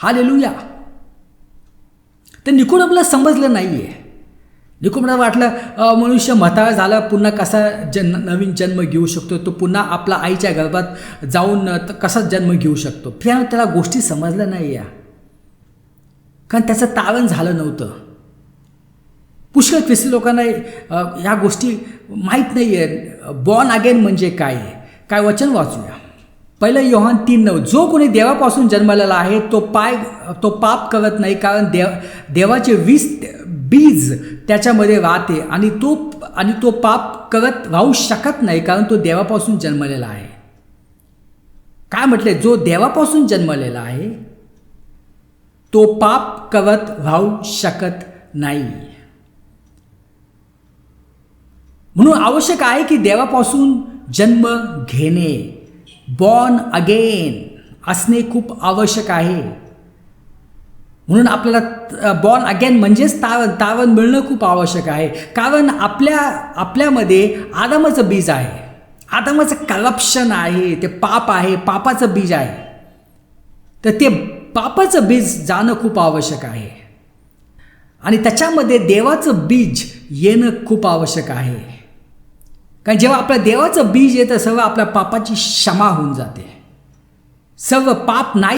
Hallelujah. तर निकोडेमला समजलं नाही आहे. निकोडेमला वाटलं मनुष्य म्हातारा झाला पुन्हा कसा नवीन जन्म घेऊ शकतो, तो पुन्हा आपला आईच्या गर्भात जाऊन कसा जन्म घेऊ शकतो. त्याला गोष्टी समजल्या नाही या, कारण त्याचं तारण झालं नव्हतं. पुष्कळ ख्रिस्ती लोकांना ह्या गोष्टी माहीत नाही आहे. बॉर्न अगेन म्हणजे काय आहे. काय वचन वाचूया. 1 योहान 3:9. जो कोणी देवापासून जन्मलेला आहे तो पाप करत नाही, कारण देवाचे बीज त्याच्यामध्ये राहते आणि तो पाप करत राहू शकत नाही, कारण तो देवापासून जन्मलेला आहे. काय म्हटले? जो देवापासून जन्मलेला आहे तो पाप करत राहू शकत नाही. म्हणून आवश्यक आहे की देवापासून जन्म घेणे, बॉर्न अगेन असणे खूप आवश्यक आहे. म्हणून आपल्याला बॉर्न अगेन म्हणजेच तारण मिळणं खूप आवश्यक आहे. कारण आपल्यामध्ये आदामाचं बीज आहे, आदामाचं करप्शन आहे, ते पाप आहे, पापाचं बीज आहे. तर ते पापाचं बीज जाणं खूप आवश्यक आहे आणि त्याच्यामध्ये देवाचं बीज येणं खूप आवश्यक आहे. कारण जेव्हा आपल्या देवाचं बीज येतं सर्व आपल्या पापाची क्षमा होऊन जाते, सर्व पाप नाही